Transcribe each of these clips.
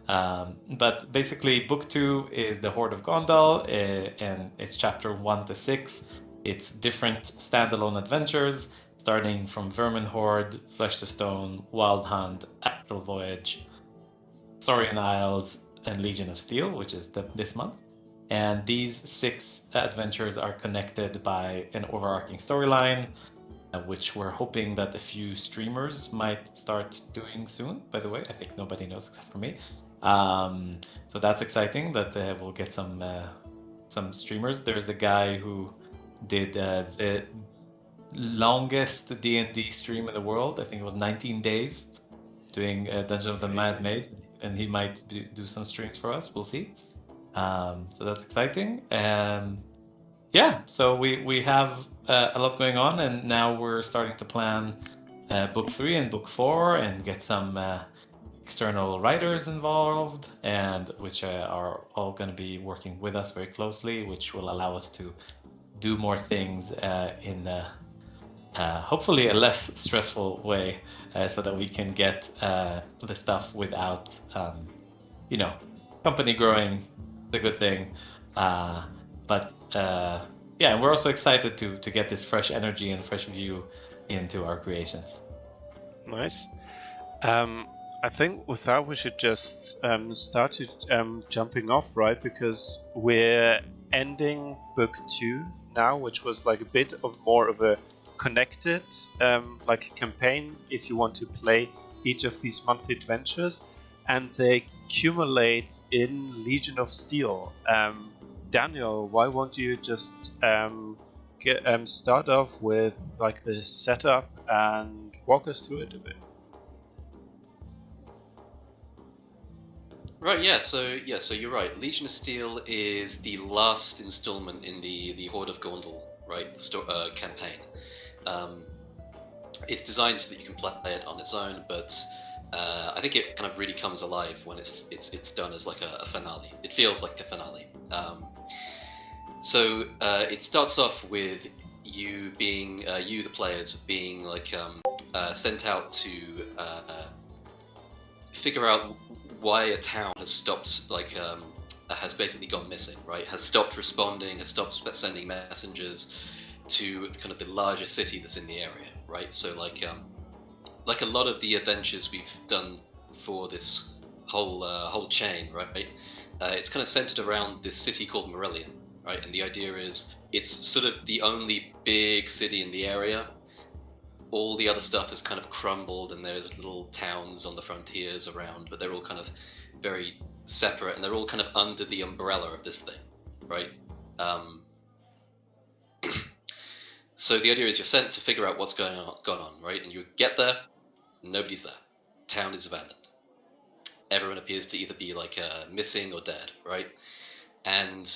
But basically, book 2 is the Horde of Gondal, and it's chapter 1 to 6. It's different standalone adventures, starting from Vermin Horde, Flesh to Stone, Wild Hunt, Astral Voyage, Saurian Isles, and Legion of Steel, which is this month. And these 6 adventures are connected by an overarching storyline, which we're hoping that a few streamers might start doing soon. By the way, I think nobody knows except for me. So that's exciting that we'll get some streamers. There's a guy who did the longest D&D stream in the world. I think it was 19 days doing Dungeon of the Mad Maid, and he might do some streams for us. We'll see. So that's exciting. Yeah, so we have a lot going on, and now we're starting to plan book 3 and book 4 and get some external writers involved, and which are all going to be working with us very closely, which will allow us to do more things in hopefully a less stressful way, so that we can get the stuff without, company growing, the good thing. But yeah, we're also excited to get this fresh energy and fresh view into our creations. Nice. I think with that we should just start jumping off, right? Because we're ending book 2 now, which was like a bit of more of a connected like campaign if you want to play each of these monthly adventures, and they accumulate in Legion of Steel. Daniel, why won't you just start off with like the setup and walk us through it a bit? Right, yeah, so you're right. Legion of Steel is the last installment in the Horde of Gondal, right? The campaign. It's designed so that you can play it on its own, but I think it kind of really comes alive when it's done as like a finale. It feels like a finale. So it starts off with you being you, the players, being like sent out to figure out why a town has stopped, like has basically gone missing, right? Has stopped responding, has stopped sending messengers to kind of the larger city that's in the area, right? So like a lot of the adventures we've done for this whole chain, right? It's kind of centered around this city called Marillion, right? And the idea is it's sort of the only big city in the area. All the other stuff has kind of crumbled, and there's little towns on the frontiers around, but they're all kind of very separate, and they're all kind of under the umbrella of this thing, right? So the idea is you're sent to figure out what's gone on, right? And you get there, nobody's there. Town is abandoned. Everyone appears to either be like missing or dead, right? And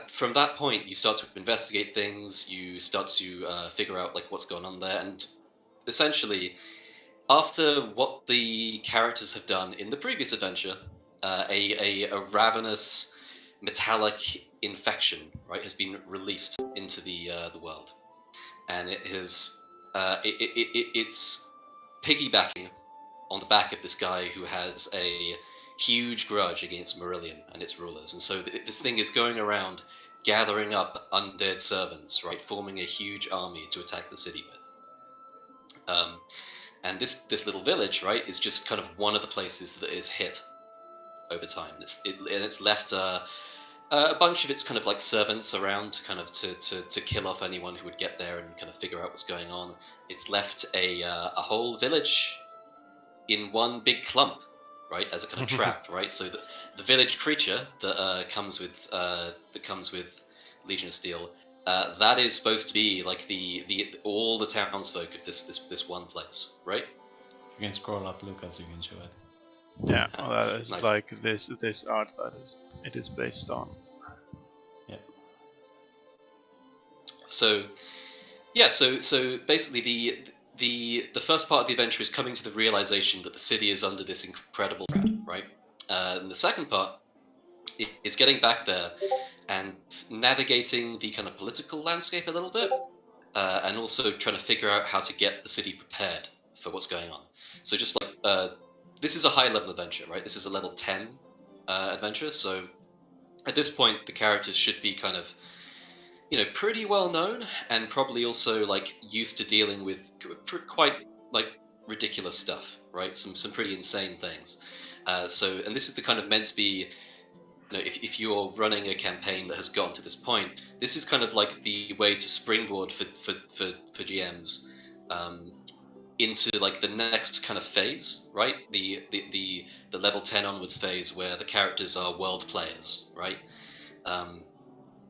from that point, you start to investigate things. You start to figure out like what's going on there, and essentially, after what the characters have done in the previous adventure, a ravenous metallic infection, right, has been released into the world, and it has it's piggybacking on the back of this guy who has a huge grudge against Marillion and its rulers, and so this thing is going around gathering up undead servants, right, forming a huge army to attack the city with. And this little village, right, is just kind of one of the places that is hit over time. It's left a bunch of its kind of like servants around to kind of to kill off anyone who would get there and kind of figure out what's going on. It's left a whole village in one big clump, right, as a kind of trap, right? So the village creature that comes with Legion of Steel, that is supposed to be like the all the townsfolk of this one place, right? You can scroll up, Lucas. You can show it. Yeah, well, that is Nice. like this art that it is based on. Yeah. So, yeah, so basically the first part of the adventure is coming to the realization that the city is under this incredible threat, right? And the second part is getting back there and navigating the kind of political landscape a little bit, and also trying to figure out how to get the city prepared for what's going on. So just like this is a high level adventure, right? This is a level 10 adventure, so at this point the characters should be kind of, you know, pretty well known and probably also like used to dealing with quite like ridiculous stuff, right? Some pretty insane things. And this is the kind of meant to be, you know, if you're running a campaign that has gotten to this point, this is kind of like the way to springboard for GMs into like the next kind of phase, right? The level 10 onwards phase where the characters are world players, right?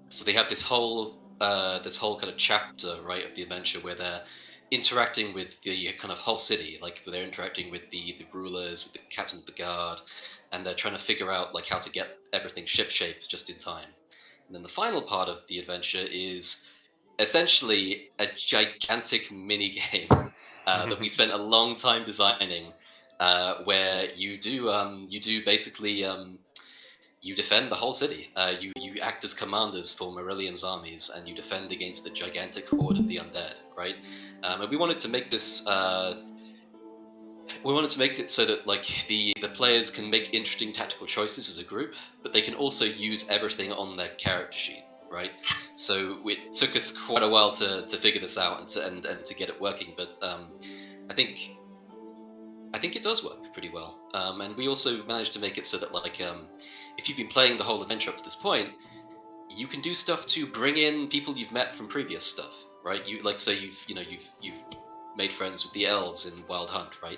So they have this whole kind of chapter, right, of the adventure where they're interacting with the kind of whole city, like they're interacting with the rulers, with the captain of the guard, and they're trying to figure out like how to get everything shipshape just in time. And then the final part of the adventure is essentially a gigantic mini game that we spent a long time designing, where you do basically you defend the whole city. You act as commanders for Marilium's armies, and you defend against the gigantic horde of the undead, right? And we wanted to make this. We wanted to make it so that like the players can make interesting tactical choices as a group, but they can also use everything on their character sheet, right? So it took us quite a while to figure this out and to get it working, but I think it does work pretty well. And we also managed to make it so that like if you've been playing the whole adventure up to this point, you can do stuff to bring in people you've met from previous stuff, right? You like say you've made friends with the elves in Wild Hunt, right?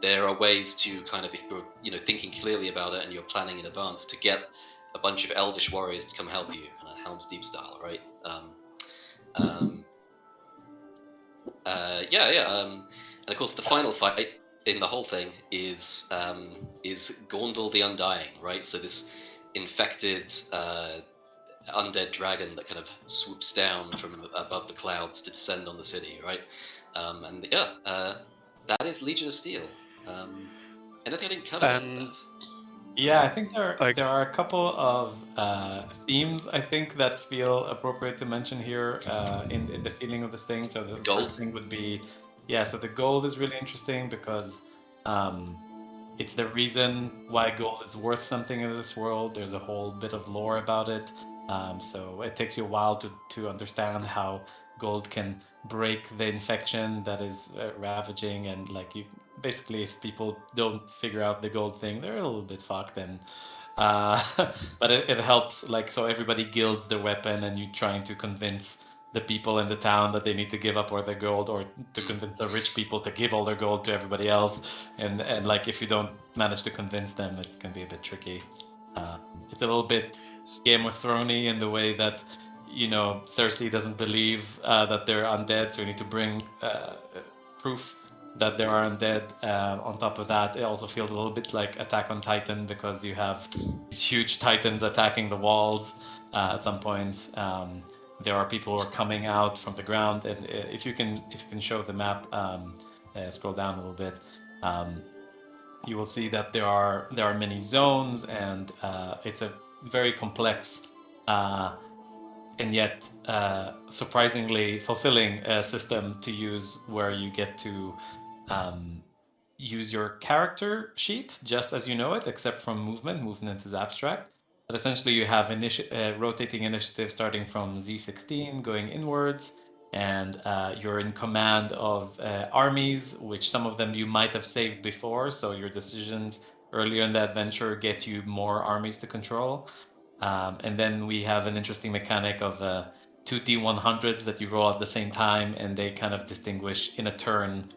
There are ways to kind of, if you're thinking clearly about it and you're planning in advance, to get a bunch of elvish warriors to come help you, kind of Helm's Deep style, right? And of course the final fight in the whole thing is Gaundal the Undying, right? So this infected undead dragon that kind of swoops down from above the clouds to descend on the city, right? That is Legion of Steel. Anything I didn't cover? And yeah, I think there Like- are a couple of themes I think that feel appropriate to mention here in the feeling of this thing. So the Gold. first thing would be, yeah, so the gold is really interesting because it's the reason why gold is worth something in this world. There's a whole bit of lore about it. So it takes you a while to understand how gold can break the infection that is ravaging, and like you basically, if people don't figure out the gold thing, they're a little bit fucked. And but it helps, like, so everybody gilds their weapon, and you trying to convince the people in the town that they need to give up all their gold, or to convince the rich people to give all their gold to everybody else. And like, if you don't manage to convince them, it can be a bit tricky. It's a little bit Game of Thrones-y in the way that, Cersei doesn't believe that they're undead, so you need to bring proof that there are undead. On top of that, it also feels a little bit like Attack on Titan, because you have these huge titans attacking the walls at some points. There are people who are coming out from the ground, and if you can show the map, scroll down a little bit, you will see that there are many zones, and it's a very complex and yet surprisingly fulfilling system to use, where you get to use your character sheet just as you know it, except from movement. Movement is abstract. But essentially you have rotating initiative starting from Z16 going inwards, and you're in command of armies, which some of them you might have saved before, so your decisions earlier in the adventure get you more armies to control. And then we have an interesting mechanic of 2 D100s that you roll at the same time, and they kind of distinguish in a turn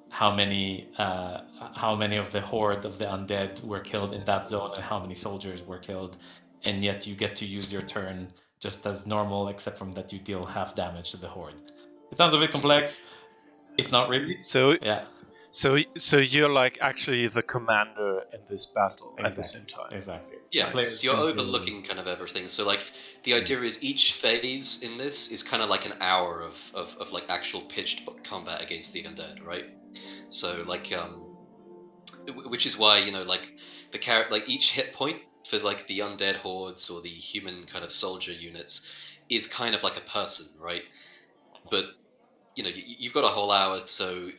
how many of the horde of the undead were killed in that zone, and how many soldiers were killed. And yet you get to use your turn just as normal, except from that you deal half damage to the horde. It sounds a bit complex. It's not really. So Yeah. So you're like actually the commander in this battle at the same time. Exactly. Yeah, Players you're control- overlooking kind of everything. So like the idea is each phase in this is kind of like an hour of like actual pitched combat against the undead, right? So like which is why like each hit point for like the undead hordes or the human kind of soldier units is kind of like a person, right? But you've got a whole hour, so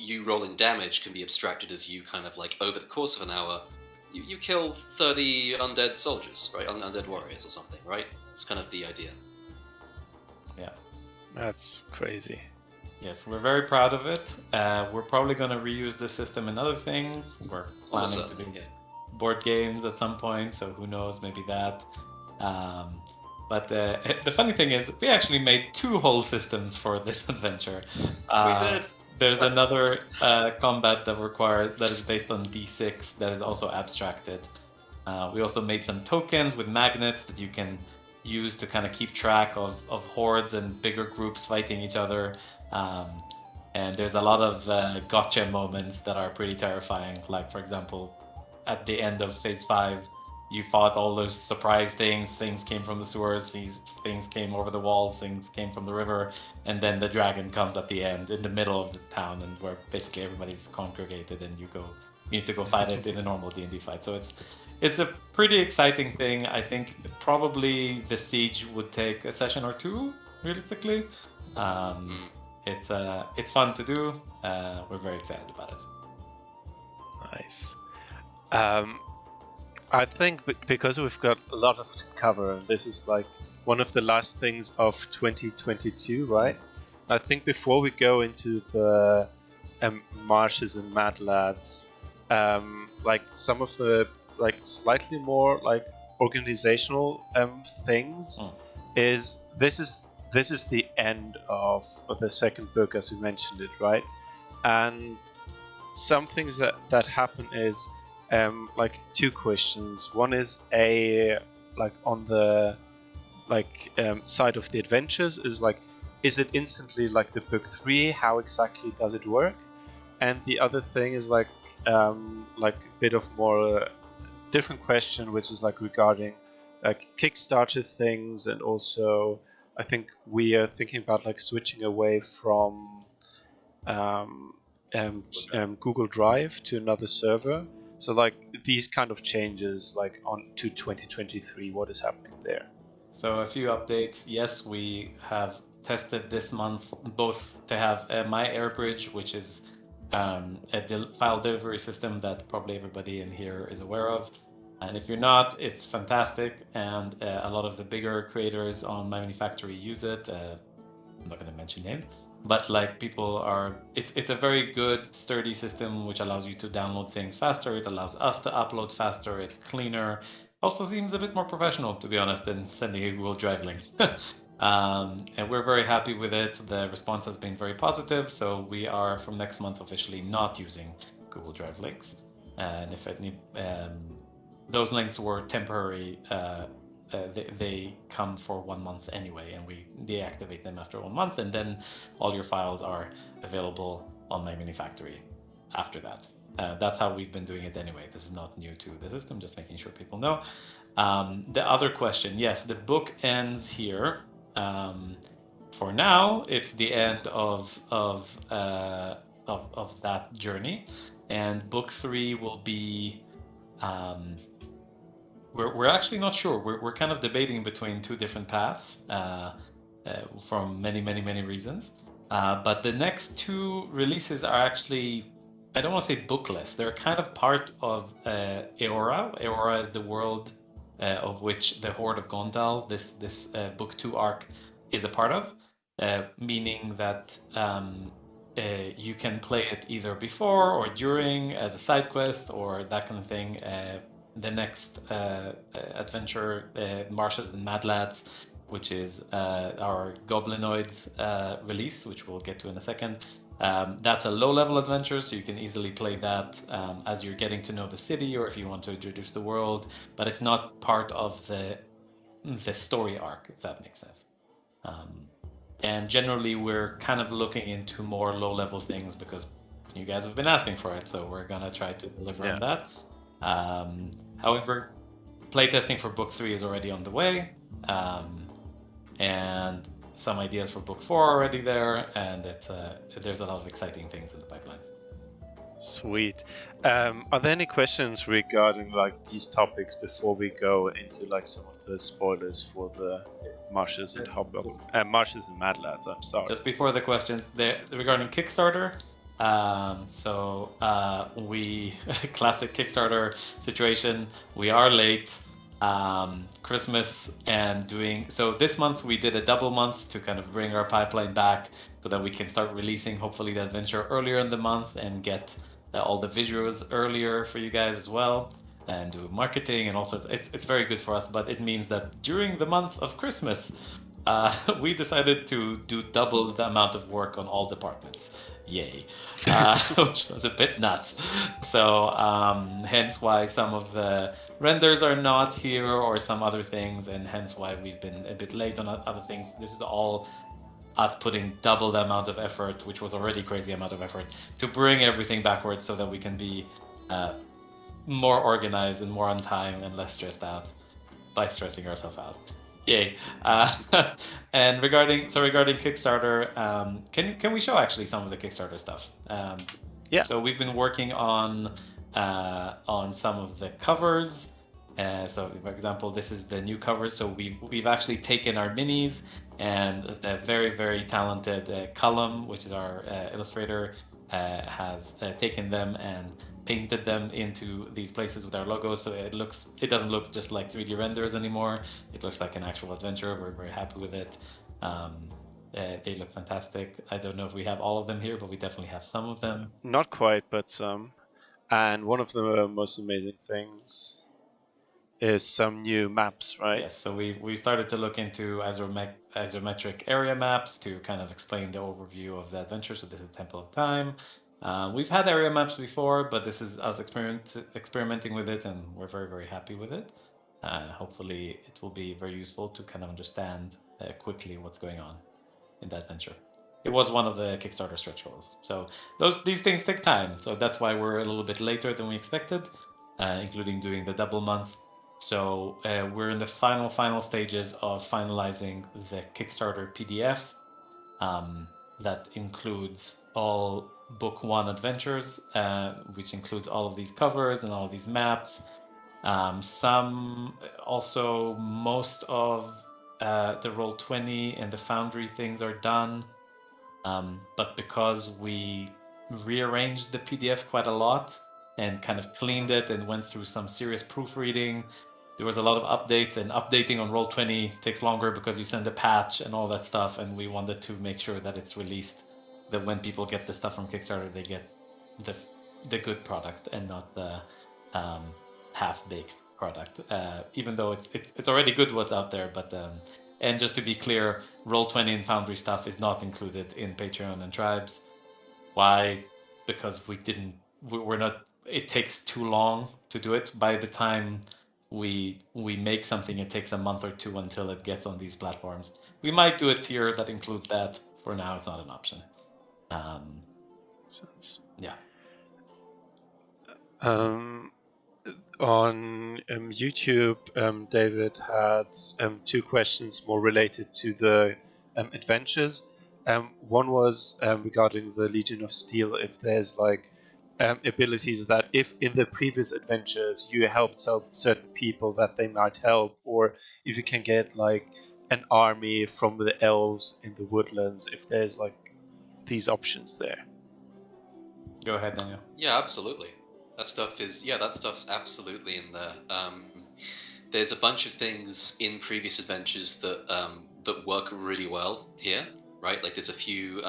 you rolling damage can be abstracted as you kind of like over the course of an hour, you kill 30 undead soldiers, right? Undead warriors or something, right? It's kind of the idea. Yeah. That's crazy. Yes, we're very proud of it. We're probably going to reuse this system in other things. We're planning to do board games at some point, so who knows, maybe that. But the funny thing is, we actually made 2 whole systems for this adventure. We did. There's another combat that is based on D6 that is also abstracted. We also made some tokens with magnets that you can use to kind of keep track of hordes and bigger groups fighting each other. And there's a lot of gotcha moments that are pretty terrifying. Like, for example, at the end of Phase 5, you fought all those surprise things. Things came from the sewers, things came over the walls, things came from the river, and then the dragon comes at the end, in the middle of the town, and where basically everybody's congregated, and you need to go fight it in a normal D&D fight. So it's a pretty exciting thing. I think probably the siege would take a session or 2, realistically. It's fun to do. We're very excited about it. Nice. I think because we've got a lot to cover, and this is like one of the last things of 2022, right? I think before we go into the marshes and mad lads, like some of the like slightly more like organizational things is this is the end of the second book, as we mentioned it, right? And some things that happen is like 2 questions. One is like on the side of the adventures is like, is it instantly like the book 3? How exactly does it work? And the other thing is like a bit of more different question, which is like regarding like Kickstarter things, and also I think we are thinking about like switching away from Google Drive to another server. So like these kind of changes like on to 2023, what is happening there? So a few updates. Yes, we have tested this month both to have My Airbridge, which is a file delivery system that probably everybody in here is aware of. And if you're not, it's fantastic. And a lot of the bigger creators on Mammoth Factory use it. I'm not going to mention names. But like people are, it's a very good, sturdy system which allows you to download things faster. It allows us to upload faster. It's cleaner. Also seems a bit more professional, to be honest, than sending a Google Drive link. And we're very happy with it. The response has been very positive. So we are from next month officially not using Google Drive links. And if any, those links were temporary. They come for 1 month anyway, and we deactivate them after 1 month, and then all your files are available on Mammoth Factory after that. That's how we've been doing it anyway. This is not new to the system, just making sure people know. The other question, yes, the book ends here. For now, it's the end of that journey, and book 3 will be. We're actually not sure. We're kind of debating between 2 different paths from many reasons. But the next 2 releases are actually, I don't want to say bookless. They're kind of part of Eora. Eora is the world of which the Horde of Gondal, this book 2 arc, is a part of, meaning that you can play it either before or during as a side quest or that kind of thing. The next adventure, Marshes and Mad Lads, which is our Goblinoids release, which we'll get to in a second. That's a low-level adventure, so you can easily play that as you're getting to know the city, or if you want to introduce the world. But it's not part of the story arc, if that makes sense. And generally, we're kind of looking into more low-level things because you guys have been asking for it, so we're gonna try to deliver on that. However, playtesting for book 3 is already on the way, and some ideas for book 4 are already there, and there's a lot of exciting things in the pipeline. Sweet. Are there any questions regarding like these topics before we go into like some of the spoilers for the Marshes and Marshes and Mad Lads? I'm sorry. Just before the questions, regarding Kickstarter, We classic Kickstarter situation. We are late. Christmas and doing so this month we did a double month to kind of bring our pipeline back so that we can start releasing hopefully the adventure earlier in the month and get all the visuals earlier for you guys as well and do marketing and all sorts. It's very good for us, but it means that during the month of Christmas, we decided to do double the amount of work on all departments. Yay. Which was a bit nuts. So, hence why some of the renders are not here or some other things, and hence why we've been a bit late on other things. This is all us putting double the amount of effort, which was already crazy amount of effort, to bring everything backwards so that we can be more organized and more on time and less stressed out by stressing ourselves out. Yay! And regarding Kickstarter, can we show actually some of the Kickstarter stuff? Yeah. So we've been working on some of the covers. So, for example, this is the new cover. So we've actually taken our minis and a very talented Cullum, which is our illustrator, has taken them and painted them into these places with our logos, so it doesn't look just like 3D renders anymore. It looks like an actual adventure. We're very happy with it. They look fantastic. I don't know if we have all of them here, but we definitely have some of them. Not quite, but some. And one of the most amazing things is some new maps, right? Yes, so we started to look into isometric area maps to kind of explain the overview of the adventure. So this is Temple of Time. We've had area maps before, but this is us experimenting with it, and we're very happy with it. Hopefully, it will be very useful to kind of understand quickly what's going on in the adventure. It was one of the Kickstarter stretch goals. So these things take time. So that's why we're a little bit later than we expected, including doing the double month. So we're in the final stages of finalizing the Kickstarter PDF. That includes all book 1 adventures, which includes all of these covers and all of these maps. Most of the Roll20 and the Foundry things are done. But because we rearranged the PDF quite a lot and kind of cleaned it and went through some serious proofreading, there was a lot of updates, and updating on Roll20 takes longer because you send a patch and all that stuff, and we wanted to make sure that it's released, that when people get the stuff from Kickstarter, they get the good product and not the half-baked product. Even though it's already good what's out there, but and just to be clear, Roll20 and Foundry stuff is not included in Patreon and Tribes. Why? Because we're not. It takes too long to do it. By the time we make something, it takes a month or two until it gets on these platforms. We might do a tier that includes that. For now, it's not an option. Yeah. On YouTube, David had 2 questions more related to the adventures. One was regarding the Legion of Steel, if there's like abilities that if in the previous adventures you helped certain people that they might help, or if you can get like an army from the elves in the woodlands, if there's like these options there. Go ahead, Daniel. Yeah, absolutely. That stuff's absolutely in there. There's a bunch of things in previous adventures that work really well here, right? Like there's a few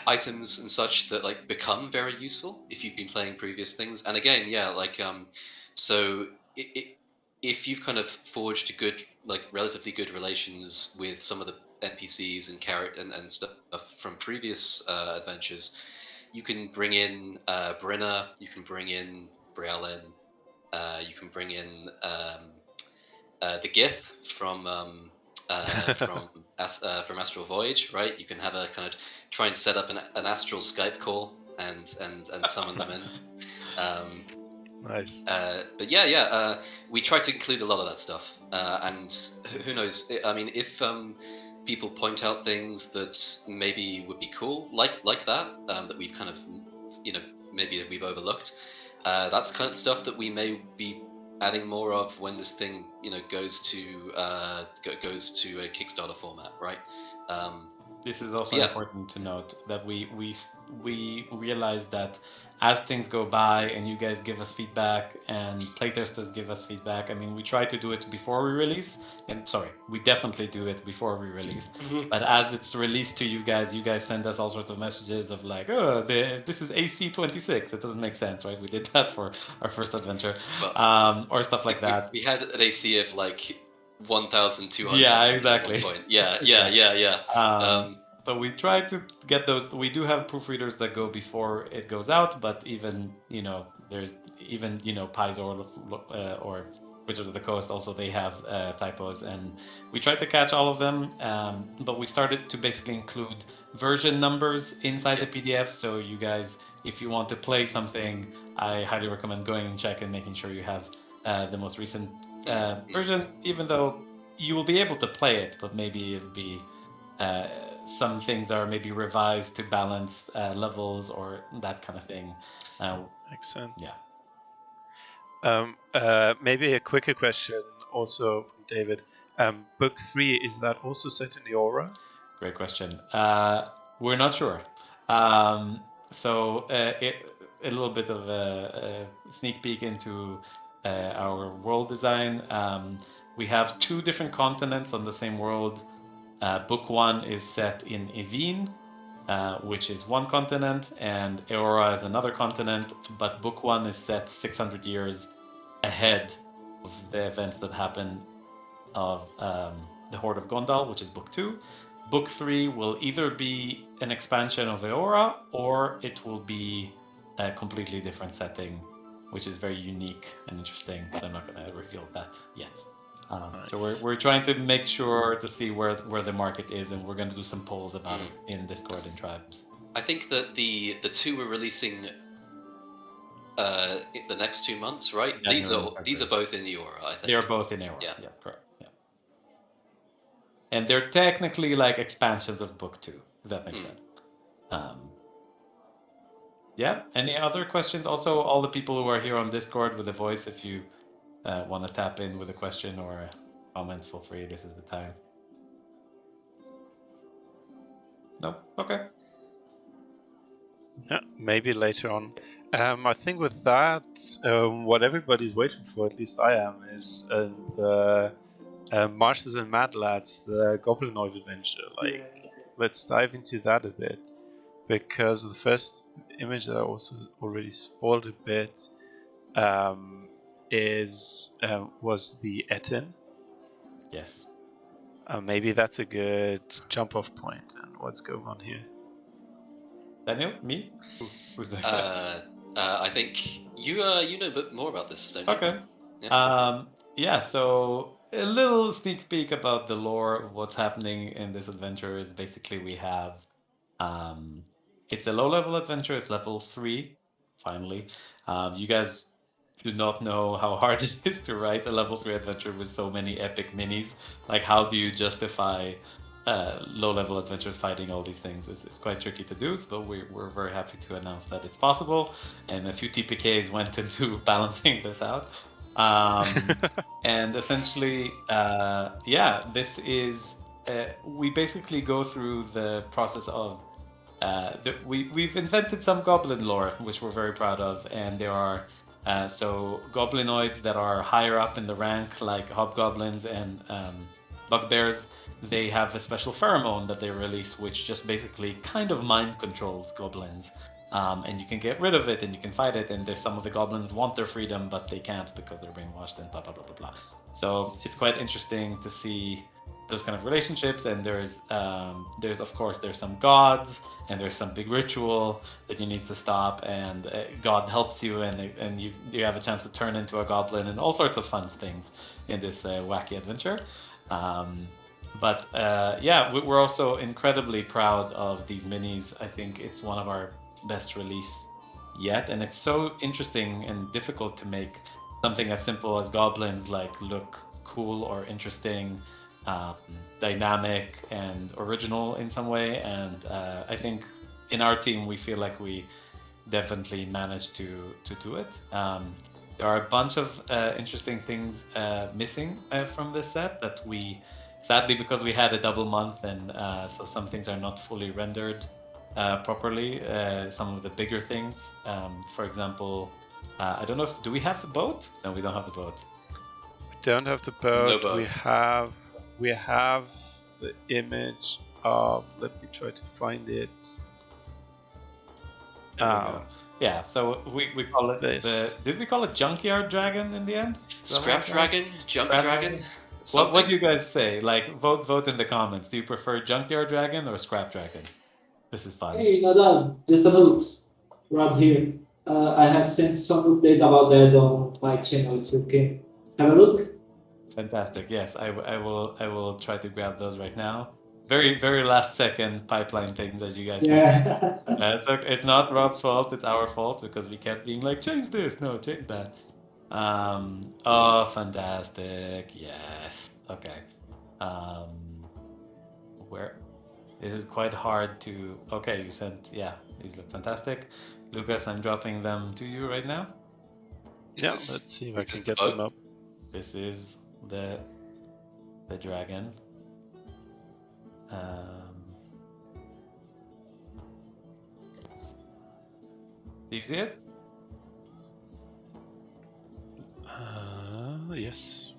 items and such that like become very useful if you've been playing previous things. And again, so if you've kind of forged relatively good relations with some of the NPCs and stuff from previous adventures, you can bring in Brenna, you can bring in Briallen, you can bring in the Gith from Astral Voyage, right? You can have a kind of try and set up an astral Skype call and summon them in. Nice. But we try to include a lot of that stuff, and who knows? I mean, if people point out things that maybe would be cool, like that, that we've kind of, maybe we've overlooked. That's kind of stuff that we may be adding more of when this thing, goes to a Kickstarter format, right? This is also Yeah. important to note that we realize that as things go by and you guys give us feedback and playtesters give us feedback. I mean, we try to do it before we release, and sorry, we definitely do it before we release. But as it's released to you guys send us all sorts of messages of like, oh, this is AC 26. It doesn't make sense, right? We did that for our first adventure, Well, or stuff like that. We had an AC of like 1,200. Yeah, At exactly. one point. Yeah. So we try to get those. We do have proofreaders that go before it goes out, but even there's even Pies or Wizard of the Coast also they have typos, and we tried to catch all of them. But we started to basically include version numbers inside the PDF. So you guys, if you want to play something, I highly recommend going and check and making sure you have the most recent version. Even though you will be able to play it, but maybe it'll be some things are maybe revised to balance levels or that kind of thing. Makes sense. Yeah. Maybe a quicker question also from David. Book 3, is that also set in the aura? Great question. We're not sure. So a little bit of a sneak peek into our world design. We have 2 different continents on the same world. Book 1 is set in Evine, which is one continent, and Eora is another continent, but Book 1 is set 600 years ahead of the events that happen of the Horde of Gondal, which is Book 2. Book 3 will either be an expansion of Eora, or it will be a completely different setting, which is very unique and interesting, but I'm not going to reveal that yet. Nice. So we're trying to make sure to see where the market is, and we're going to do some polls about it in Discord and tribes. I think that the 2 we're releasing the next 2 months, right? Yeah, these are both in the aura, I think. They are both in Eora. Yeah. Yes, correct. Yeah. And they're technically like expansions of Book 2, if that makes sense. Yeah. Any other questions? Also, all the people who are here on Discord with a voice, if you want to tap in with a question or a comment, feel free. This is the time. No? Okay. Yeah, maybe later on. I think with that, what everybody's waiting for, at least I am, is the Marshes and Mad Lads, the Goblinoid adventure. Let's dive into that a bit, because the first image that I also already spoiled a bit was the Etin. Yes. Maybe that's a good jump-off point. And what's going on here? Daniel, me? Who's doing that? I think you know a bit more about this, don't you? Okay. Yeah. So a little sneak peek about the lore of what's happening in this adventure is basically we have it's a low-level adventure. It's level 3. Finally, you guys do not know how hard it is to write a level 3 adventure with so many epic minis. Like, how do you justify low-level adventures fighting all these things? It's quite tricky to do, but we're very happy to announce that it's possible, and a few TPKs went into balancing this out. And essentially, this is we basically go through the process of we've invented some goblin lore, which we're very proud of, and there are so goblinoids that are higher up in the rank, like hobgoblins and bugbears. They have a special pheromone that they release, which just basically kind of mind controls goblins. And you can get rid of it and you can fight it, and there's some of the goblins want their freedom, but they can't because they're brainwashed and blah blah blah blah blah. So it's quite interesting to see those kind of relationships, and there's of course there's some gods, and there's some big ritual that you need to stop, and God helps you, and you have a chance to turn into a goblin, and all sorts of fun things in this wacky adventure. But we're also incredibly proud of these minis. I think it's one of our best release yet, and it's so interesting and difficult to make something as simple as goblins look cool or interesting, dynamic and original in some way. And I think in our team we feel like we definitely managed to do it. There are a bunch of interesting things missing from this set that we sadly, because we had a double month, and so some things are not fully rendered properly. Some of the bigger things, for example, I don't know if do we have the boat? No, we don't have the boat. We don't have the boat. We have the image of. Let me try to find it. Yeah, so we call it this. did we call it Junkyard Dragon in the end? Scrap Dragon? Junk Dragon? What do you guys say? Like, vote in the comments. Do you prefer Junkyard Dragon or Scrap Dragon? This is fun. Hey, Nadal, just a note. Rob here. I have sent some updates about that on my channel. If you can have a look. Fantastic. Yes, I will try to grab those right now. Very last second pipeline things, as you guys can see. It's okay. It's not Rob's fault. It's our fault because we kept being like, change this, no, change that. Oh, fantastic. Yes. Okay. Where? It is quite hard to. Okay, you sent. Yeah, these look fantastic. Lucas, I'm dropping them to you right now. Yeah, let's see if I can get them up. This is the dragon. Do you see it? Yes.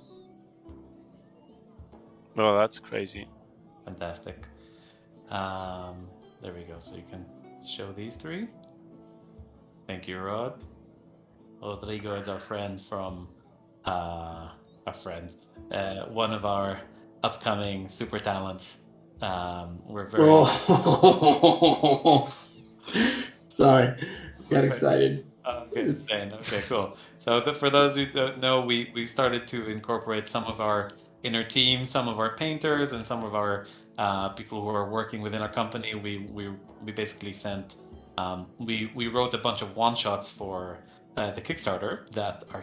Oh, that's crazy. Fantastic. There we go. So you can show these three. Thank you, Rod. Rodrigo is our friend from one of our upcoming super talents. We're very. Oh. Sorry, got excited. Okay, Spain. Okay, cool. So for those who don't know, we started to incorporate some of our inner team, some of our painters, and some of our people who are working within our company. We basically sent. We wrote a bunch of one shots for the Kickstarter that are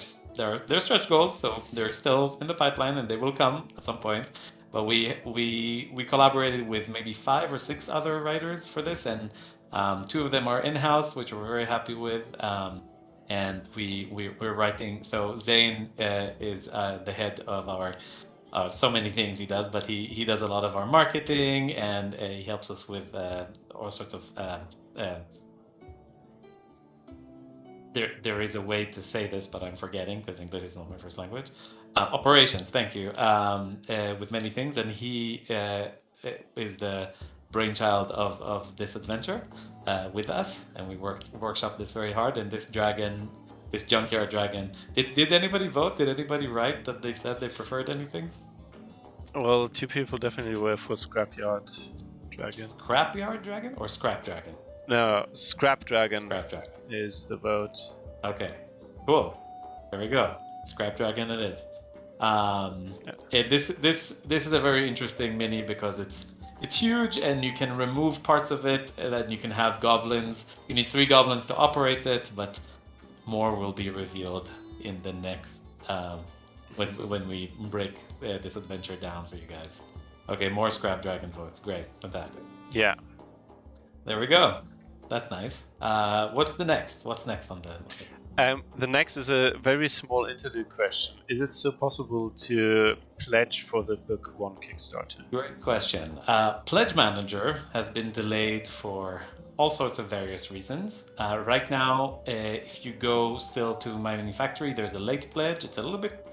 they're stretch goals, so they're still in the pipeline and they will come at some point. But we collaborated with maybe 5 or 6 other writers for this, and 2 of them are in-house, which we're very happy with. And we're writing. So Zane is the head of our so many things he does, but he does a lot of our marketing, and he helps us with all sorts of. There is a way to say this, but I'm forgetting because English is not my first language. Operations, thank you. With many things, and he is the brainchild of this adventure with us, and we workshop this very hard. And this dragon, this junkyard dragon, did anybody vote? Did anybody write that they said they preferred anything? Well, 2 people definitely were for Scrapyard Dragon. Scrapyard Dragon or Scrap Dragon? No, Scrap Dragon. Scrap Dragon is the vote. Okay, cool. There we go. Scrap Dragon it is. This is a very interesting mini because it's huge and you can remove parts of it, and then you can have goblins. You need 3 goblins to operate it, but more will be revealed in the next when we break this adventure down for you guys. Okay, more Scrap Dragon votes. Great, fantastic. Yeah. There we go. That's nice. What's the next? What's next on the next is a very small interlude question. Is it still possible to pledge for the Book 1 Kickstarter? Great question. Pledge Manager has been delayed for all sorts of various reasons. Right now, if you go still to Mammoth Factory, there's a late pledge. It's a little bit.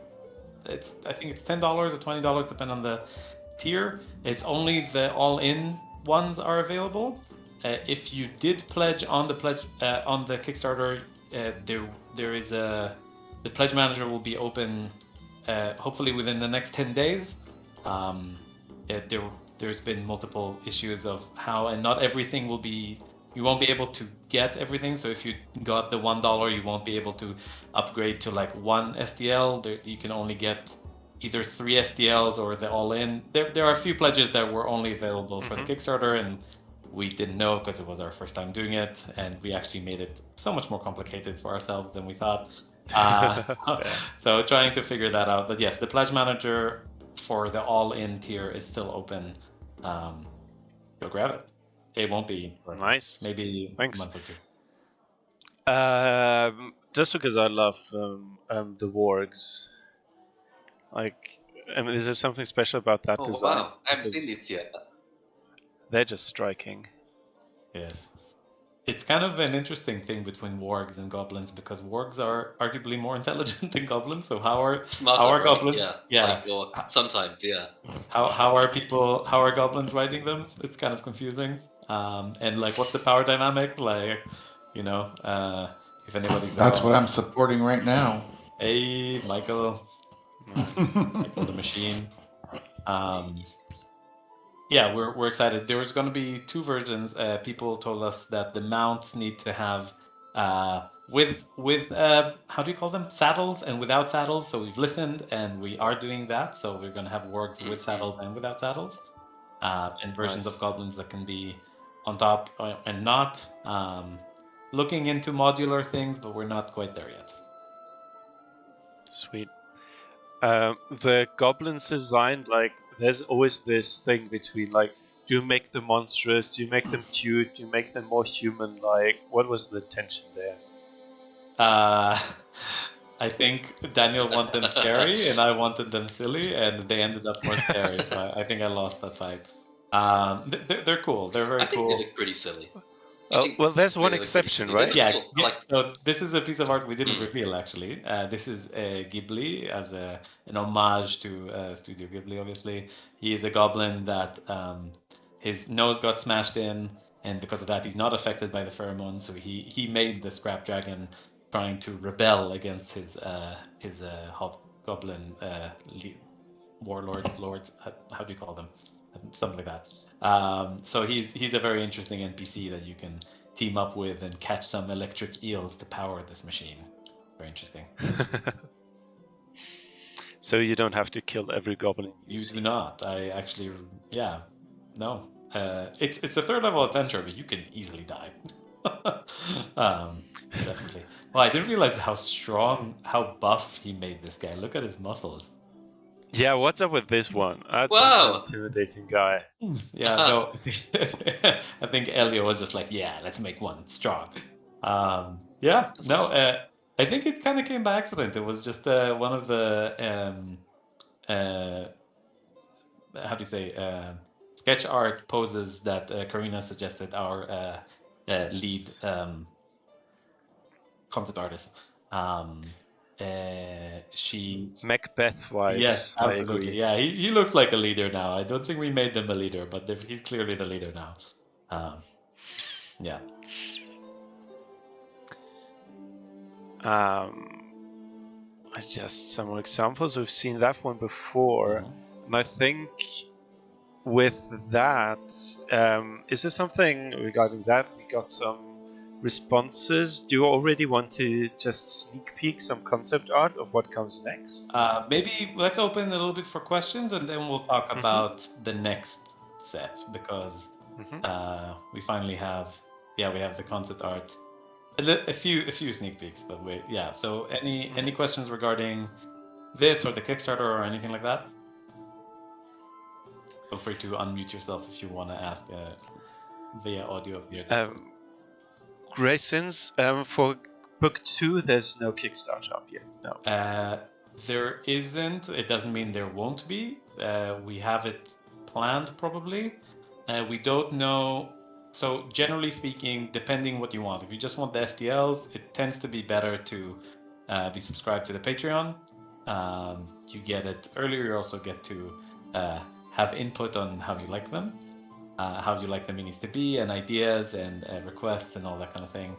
I think it's $10 or $20, depending on the tier. It's only the all-in ones are available. If you did pledge on the Kickstarter, there is the Pledge Manager will be open hopefully within the next 10 days. There's been multiple issues of how, and not everything will be. You won't be able to get everything. So if you got the $1, you won't be able to upgrade to like 1 STL. You can only get either 3 STLs or the all-in. There are a few pledges that were only available for the Kickstarter, and we didn't know because it was our first time doing it, and we actually made it so much more complicated for ourselves than we thought. So trying to figure that out. But yes, the Pledge Manager for the all-in tier is still open. Go grab it. It won't be nice. Maybe Thanks. a month or 2. Just because I love the wargs. Like, I mean, is there something special about that Oh design? wow, I haven't seen Because these yet. they're just striking. Yes. It's kind of an interesting thing between wargs and goblins because wargs are arguably more intelligent than goblins. So Smarter, how are right? goblins? Yeah. Yeah. Or sometimes, yeah. How are goblins riding them? It's kind of confusing. And like, what's the power dynamic? Like, if anybody's That's what I'm supporting right now. Hey, Michael. Nice. Michael the machine. Yeah, we're excited. There was going to be two versions. People told us that the mounts need to have with how do you call them, saddles, and without saddles. So we've listened and we are doing that. So we're going to have wargs with saddles and without saddles, and versions Nice. of goblins that can be on top and not. Looking into modular things, but we're not quite there yet. Sweet. The goblins designed, like, there's always this thing between, like, do you make them monstrous? Do you make them cute? Do you make them more human-like? What was the tension there? I think Daniel wanted them scary, and I wanted them silly, and they ended up more scary. So I think I lost that fight. They're cool. They're very I think cool. they look pretty silly. Well, there's one they look exception, pretty silly. right? They look cool. Yeah. So this is a piece of art we didn't reveal actually. This is Ghibli as an homage to Studio Ghibli. Obviously, he is a goblin that his nose got smashed in, and because of that, he's not affected by the pheromones. So he made the scrap dragon, trying to rebel against his hobgoblin warlords, lords. How do you call them? Something like that. So he's a very interesting NPC that you can team up with and catch some electric eels to power this machine. Very interesting. So you don't have to kill every goblin you do not. I actually, yeah, no. It's a third level adventure, but you can easily die. Definitely. Well, I didn't realize how buff he made this guy. Look at his muscles. Yeah, what's up with this one? That's Wow. an intimidating guy. Yeah, no. I think Elio was just like, yeah, let's make one strong. Yeah, That's no. awesome. I think it kind of came by accident. It was just one of the how do you say, sketch art poses that Karina suggested, our lead concept artist. She Macbeth vibes. Yes, I absolutely. agree. Yeah, he looks like a leader now. I don't think we made them a leader, but he's clearly the leader now. Yeah. Just some more examples. We've seen that one before, and I think with that, is there something regarding that? We got some responses. Do you already want to just sneak peek some concept art of what comes next? Maybe let's open a little bit for questions, and then we'll talk about the next set, because we finally have, we have the concept art. A few sneak peeks, but wait, yeah. So any questions regarding this or the Kickstarter or anything like that? Feel free to unmute yourself if you want to ask via audio here. Graysons, for book 2, there's no Kickstarter up yet. No. There isn't. It doesn't mean there won't be. We have it planned probably. We don't know. So generally speaking, depending what you want. If you just want the STLs, it tends to be better to be subscribed to the Patreon. You get it earlier. You also get to have input on how you like them, how you like the minis to be, and ideas and requests and all that kind of thing.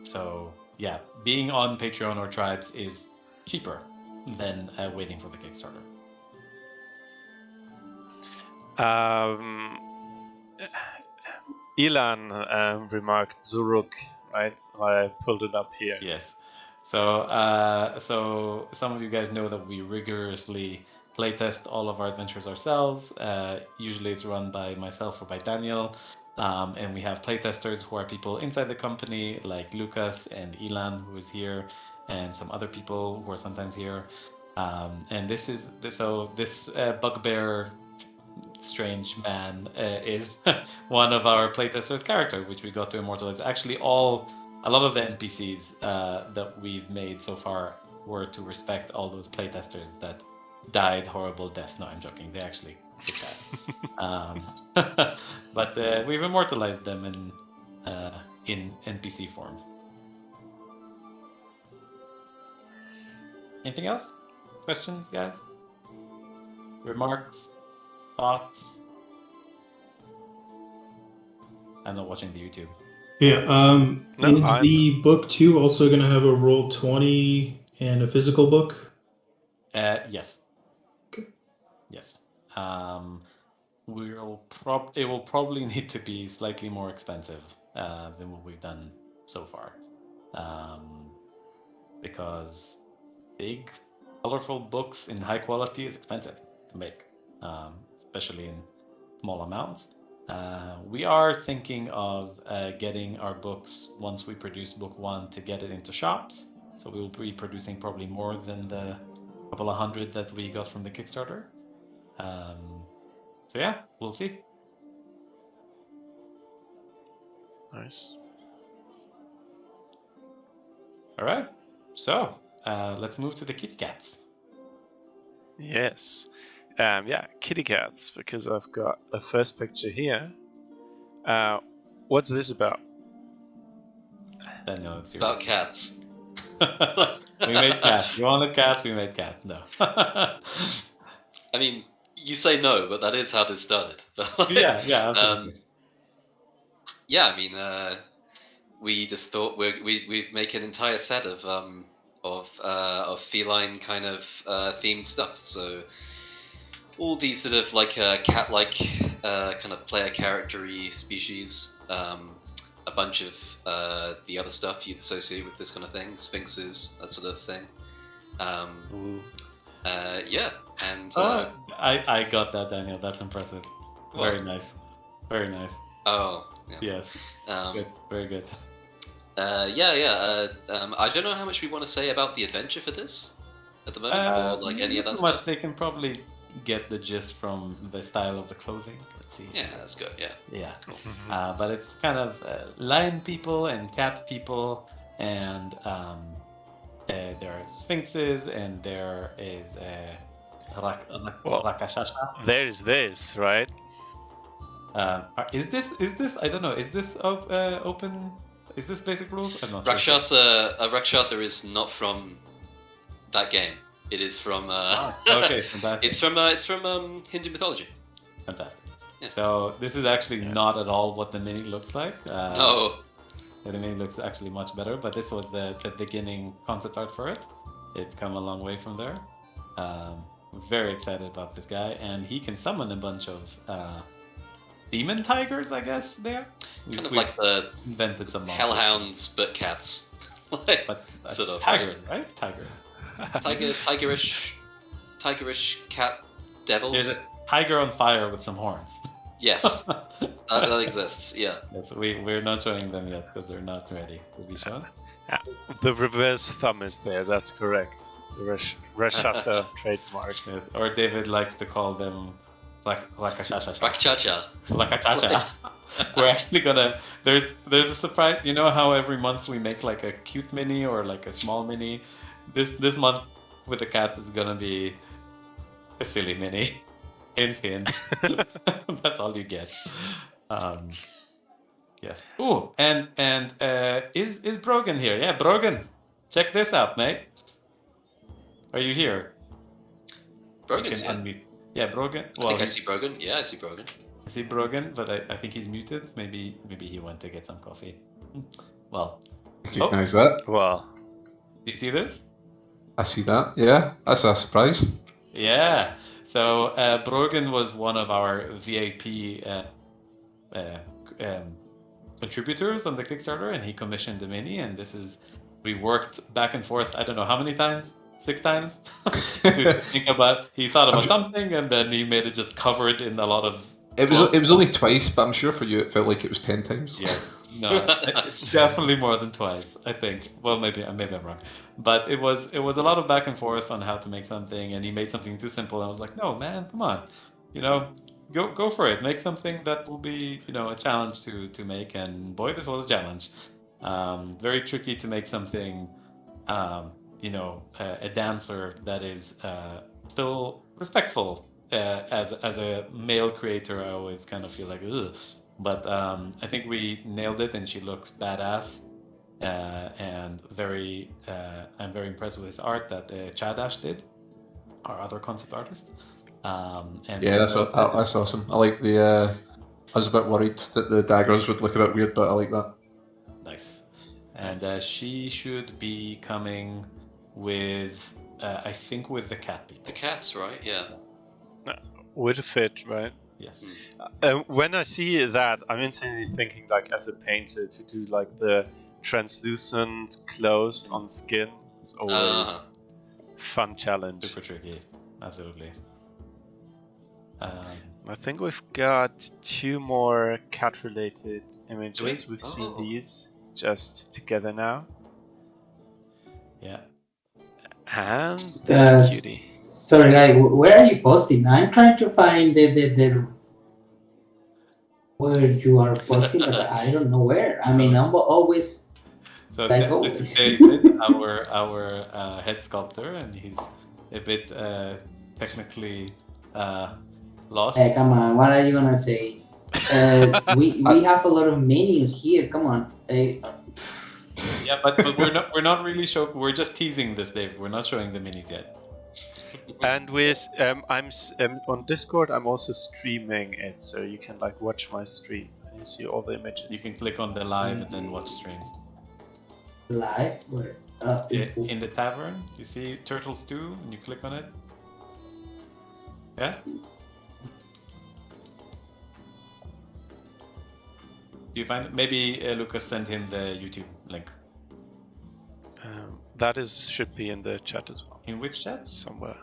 So yeah, being on Patreon or Tribes is cheaper than waiting for the Kickstarter. Ilan remarked Zuruk, right? I pulled it up here. Yes. So so some of you guys know that we rigorously playtest all of our adventures ourselves. Usually it's run by myself or by Daniel. And we have playtesters who are people inside the company, like Lucas and Ilan, who is here, and some other people who are sometimes here. And this bugbear strange man is one of our playtesters' character, which we got to immortalize. Actually, a lot of the NPCs that we've made so far were to respect all those playtesters that died horrible deaths. No, I'm joking. They actually kicked ass. But we've immortalized them in NPC form. Anything else? Questions, guys? Remarks? Thoughts? I'm not watching the YouTube. Yeah. No, Is the book 2 also going to have a roll 20 and a physical book? Yes. Okay. Yes. It will probably need to be slightly more expensive than what we've done so far, because big, colorful books in high quality is expensive to make, especially in small amounts. We are thinking of getting our books once we produce book 1 to get it into shops. So we will be producing probably more than the couple of hundred that we got from the Kickstarter. So yeah, we'll see. Nice. All right. So let's move to the kitty cats. Yes. Yeah, kitty cats, because I've got a first picture here. What's this about? Then no, it's About cats. We made cats. You wanted cats, we made cats. No. I mean, you say no, but that is how this started. yeah, absolutely. Yeah, I mean, we just thought we'd make an entire set of feline kind of themed stuff. So all these sort of like cat-like kind of player character-y species. A bunch of the other stuff you'd associate with this kind of thing, sphinxes, that sort of thing. Yeah, and I got that, Daniel. That's impressive. Very nice. Very nice. Oh, yeah. Yes. Good. Very good. I don't know how much we want to say about the adventure for this at the moment, or like any of that much. stuff. They can probably get the gist from the style of the clothing. Let's see. Yeah, that's good. Yeah. Yeah. But it's kind of lion people and cat people, and there are sphinxes, and there is rakashasha. There's this, right? Is this? I don't know. Is this open? Is this basic rules? I'm not sure. Rakshasa is not from that game. It is from. Okay, fantastic. It's from Hindu mythology. Fantastic. Yeah. So this is actually not at all what the mini looks like. No. The mini looks actually much better, but this was the beginning concept art for it. It's come a long way from there. Very excited about this guy, and he can summon a bunch of demon tigers, I guess. Kind of like the invented some hellhounds, but cats. But sort of tigers, right? Tigers. Tigerish cat devils. There's a tiger on fire with some horns. Yes, that exists. Yeah. Yes, we're not showing them yet because they're not ready to be shown. The reverse thumb is there. That's correct. The Rakshasa trademark. Yes, or David likes to call them rakashasha. Rakchacha. Rakashasha. We're actually gonna. There's a surprise. You know how every month we make like a cute mini or like a small mini. This month with the cats is gonna be a silly mini. Hint, hint. That's all you get. Yes. Ooh, and is Brogan here? Yeah, Brogan. Check this out, mate. Are you here? Brogan's You can here. unmute. Yeah, Brogan. I think I see Brogan. Yeah, I see Brogan. I see Brogan, but I think he's muted. Maybe he went to get some coffee. Well, Recognize that. Well, do you see this? I see that. Yeah, that's a surprise. Yeah. So Brogan was one of our VIP contributors on the Kickstarter, and he commissioned the mini. And we worked back and forth. I don't know how many times. 6 times. He thought about something, and then he made it just covered in a lot of. It was only twice, but I'm sure for you it felt like it was 10 times. Yes. No, definitely more than twice, I think. Well, maybe I'm wrong, but it was a lot of back and forth on how to make something, and he made something too simple. I was like, no, man, come on, go for it. Make something that will be, a challenge to make. And boy, this was a challenge. Very tricky to make something, a dancer that is still respectful. As a male creator, I always kind of feel like, ugh. But I think we nailed it, and she looks badass. And I'm very impressed with his art that Chadash did, our other concept artist. And Yeah, I'm that's very excited. that's awesome. I like the. I was a bit worried that the daggers would look a bit weird, but I like that. Nice. And Nice. she should be coming with, I think, with the cat people. The cats, right? Yeah. Would fit, right? Yes. When I see that, I'm instantly thinking, like, as a painter, to do like the translucent clothes on skin. It's always fun challenge. Super tricky. Absolutely. I think we've got 2 more cat-related images. We've seen Oh. these just together now. Yeah. And this cutie. Sorry, guy, where are you posting? I'm trying to find the where you are posting, but I don't know where. I mean, I'm always So like this is always. David, our head sculptor, and he's a bit technically lost. Hey, come on, what are you gonna say? We have a lot of menus here. Come on. Yeah, but we're not really showing. We're just teasing this, Dave. We're not showing the minis yet. And with I'm on Discord. I'm also streaming it, so you can like watch my stream and you see all the images. You can click on the live and then watch stream. Live? Where? In the tavern, you see Turtle Stew, and you click on it. Yeah. Do you find maybe Lucas sent him the YouTube link? That should be in the chat as well. In which chat? Somewhere.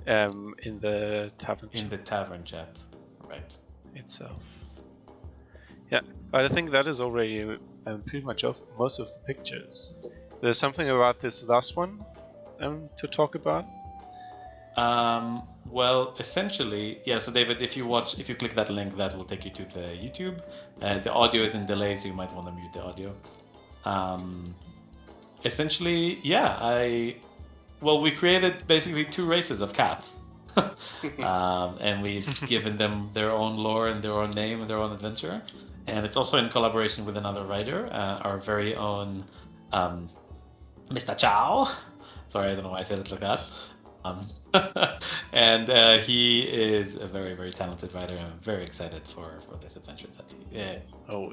In the tavern chat. In the tavern chat, right? Itself. Yeah, I think that is already pretty much most of the pictures. There's something about this last one to talk about. Well, essentially, yeah. So David, if you click that link, that will take you to the YouTube. The audio is in delay, so you might want to mute the audio. Essentially, yeah. We created basically 2 races of cats, and we've given them their own lore and their own name and their own adventure. And it's also in collaboration with another writer, our very own Mr. Chow. Sorry, I don't know why I said it like that. And he is a very, very talented writer. I'm very excited for this adventure that we wrote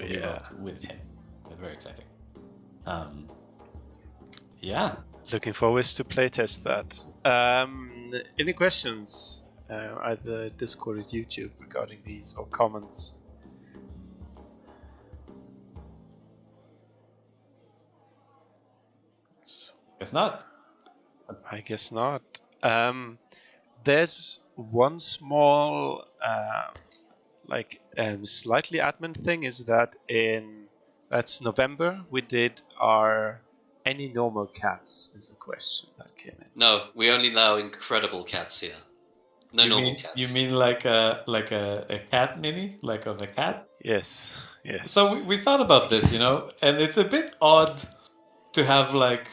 with him. It's very exciting. Yeah. Looking forward to playtest that. Any questions, either Discord or YouTube, regarding these, or comments? Guess not. I guess not. There's one small, slightly admin thing, is that that's November, we did our any normal cats is a question that came in. No, we only allow incredible cats here. No normal cats. You mean like a cat mini, like of a cat? Yes. So we thought about this, and it's a bit odd to have like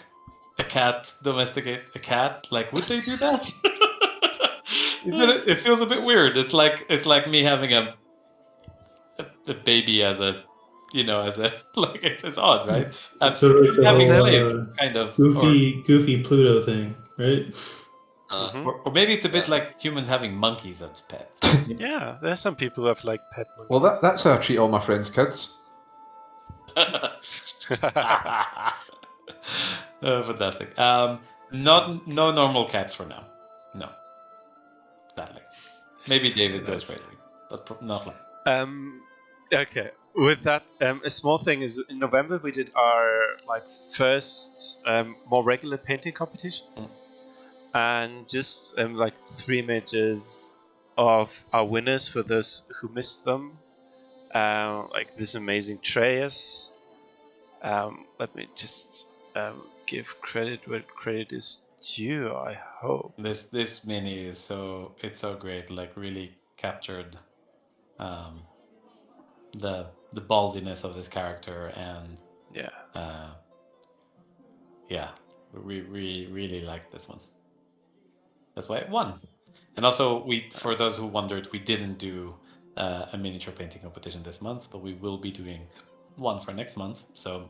a cat domesticate a cat. Like, would they do that? It feels a bit weird. It's like me having a baby as a like it's odd, right? It's sort of having the slaves, whole, kind of goofy Pluto thing, right? Or maybe it's a bit like humans having monkeys as pets. Yeah, there's some people who have like pet monkeys. Well, that's how I treat all my friends' kids. Fantastic. No normal cats for now. No. Sadly. Maybe David goes crazy, but not like. Okay. With that, a small thing is in November we did our first more regular painting competition, and just 3 images of our winners for those who missed them. This amazing Treyas. Let me just give credit where credit is due. I hope This mini is so great. Like really captured the ballsiness of this character, and we really like this one. That's why it won. And also, for those who wondered, we didn't do a miniature painting competition this month, but we will be doing one for next month. So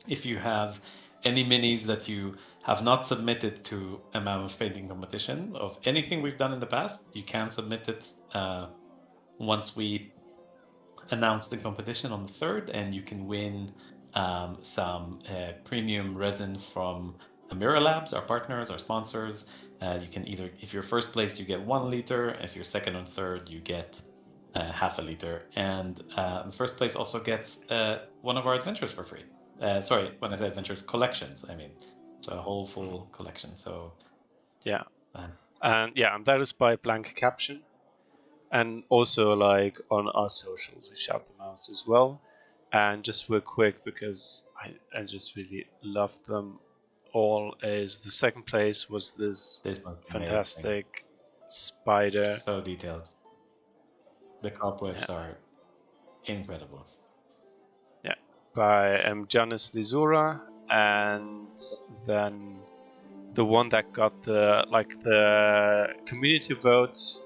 if you have any minis that you have not submitted to a Mammoth painting competition of anything we've done in the past, you can submit it once we announce the competition on the 3rd, and you can win some premium resin from Amira Labs, our partners, our sponsors. You can either, if you're first place, you get 1 liter. If you're second and third, you get half a liter. And first place also gets one of our adventures for free. Sorry, when I say adventures, collections, I mean. So a whole full collection. So yeah. And that is by Blank Caption. And also, like, on our socials, we shout them out as well. And just real quick, because I just really loved them all, is the second place was this fantastic spider. So detailed. The cobwebs are incredible. Yeah, by Janis Lizura, and then the one that got the community vote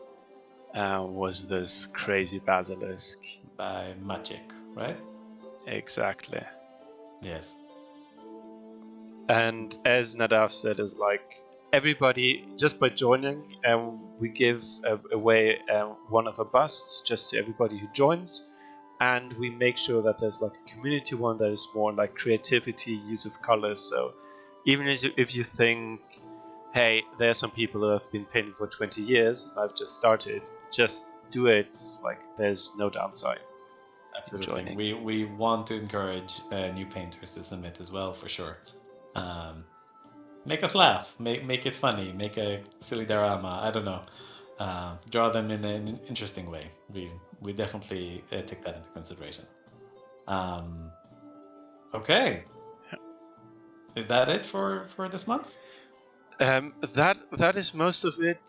was this crazy basilisk by Maciek, right? Exactly. Yes. And as Nadav said, is like everybody, just by joining, we give away one of our busts just to everybody who joins, and we make sure that there's like a community one that is more like creativity, use of colors. So even if you think, hey, there are some people who have been painting for 20 years, and I've just started, just do it. Like, there's no downside. Absolutely. We want to encourage new painters to submit as well, for sure. Make us laugh, make it funny, make a silly diorama. I don't know. Draw them in an interesting way. We definitely take that into consideration. Okay. Is that it for this month? That is most of it.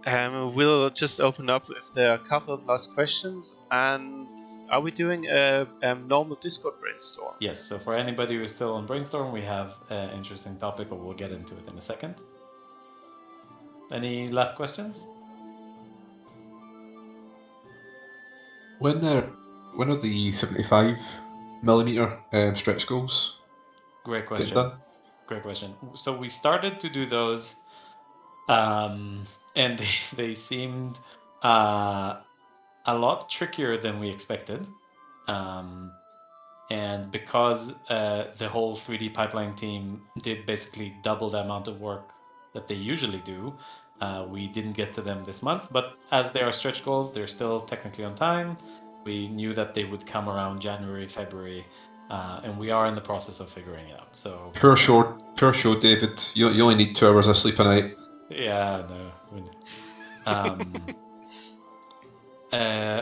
We'll just open up if there are a couple of last questions. And are we doing a normal Discord brainstorm? Yes. So for anybody who's still on brainstorm, we have an interesting topic, but we'll get into it in a second. Any last questions? When are the 75mm stretch goals? Great question. Great question. So we started to do those, and they seemed a lot trickier than we expected. And because the whole 3D pipeline team did basically double the amount of work that they usually do, we didn't get to them this month. But as they are stretch goals, they're still technically on time. We knew that they would come around January, February, and we are in the process of figuring it out. So pure show, David. You only need 2 hours of sleep a night. Yeah, no.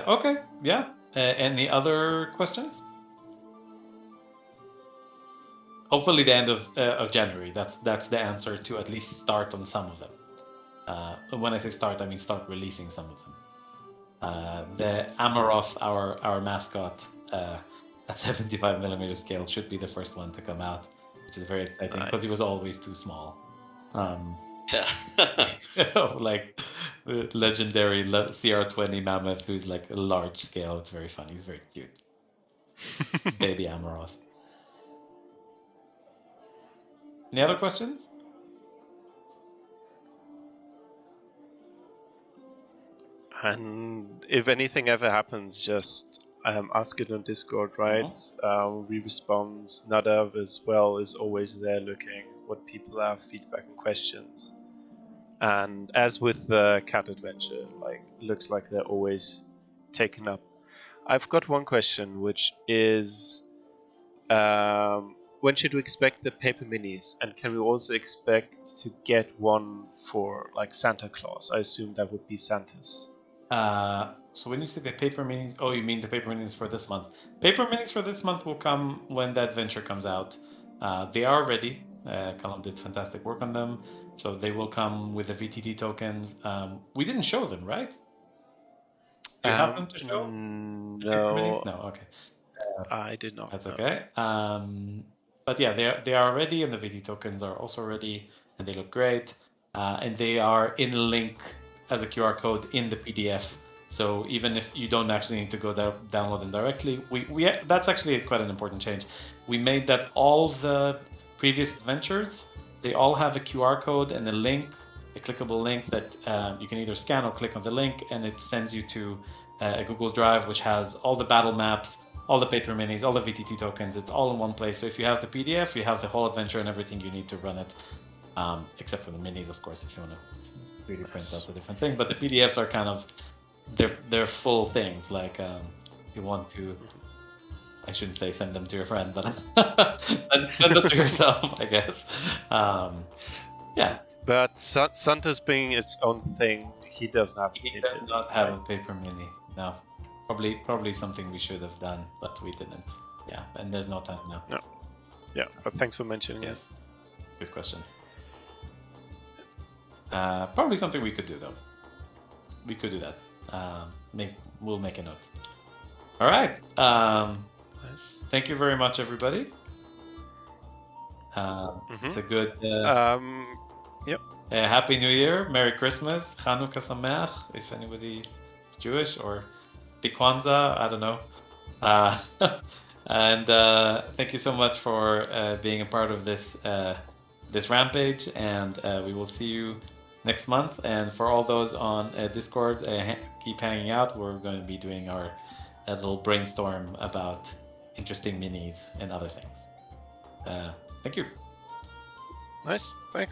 Okay, yeah. Any other questions? Hopefully the end of January. That's the answer to at least start on some of them. When I say start, I mean start releasing some of them. The Amaroth, our mascot, at 75mm scale should be the first one to come out, which is very exciting because he was always too small. Like the legendary CR20 Mammoth, who's like a large scale. It's very funny. He's very cute. Baby Amaroth. Any other questions? And if anything ever happens, just ask it on Discord, right? We respond. Nadav as well is always there looking what people have, feedback and questions. And as with the cat adventure, like, looks like they're always taken up. I've got one question, which is, when should we expect the paper minis? And can we also expect to get one for like Santa Claus? I assume that would be Santa's. So when you say the paper minis, oh, you mean the paper minis for this month? Paper minis for this month will come when the adventure comes out. They are ready. Callum did fantastic work on them. So they will come with the VTT tokens. We didn't show them, right? You happen to show? No. No, okay. I did not. That's okay. But yeah, they are ready, and the VT tokens are also ready, and they look great. and they are in a link as a QR code in the PDF. So even if you don't actually need to go download them directly, that's actually quite an important change. We made that all the previous adventures, they all have a QR code and a link, a clickable link that you can either scan or click on the link, and it sends you to a Google Drive, which has all the battle maps, all the paper minis, all the VTT tokens. It's all in one place. So if you have the PDF, you have the whole adventure and everything you need to run it, except for the minis, of course. If you want to 3D print, that's a different thing. But the PDFs are kind of they're full things. Like you want to, I shouldn't say send them to your friend, but send them to yourself, I guess. Yeah. But Santa's being its own thing. He doesn't have. He does not have a paper mini. No. Probably something we should have done, but we didn't. Yeah, and there's no time now. No. Yeah, but thanks for mentioning Yes. Good question. Probably something we could do though. We could do that. We'll make a note. All right. Nice. Thank you very much, everybody. It's a good. Yep. Happy New Year, Merry Christmas, Chanukah Sameach, if anybody is Jewish, or Kwanzaa, I don't know. And thank you so much for being a part of this this rampage, and we will see you next month. And for all those on Discord, keep hanging out. We're going to be doing our little brainstorm about interesting minis and other things. Thank you. Nice. Thanks.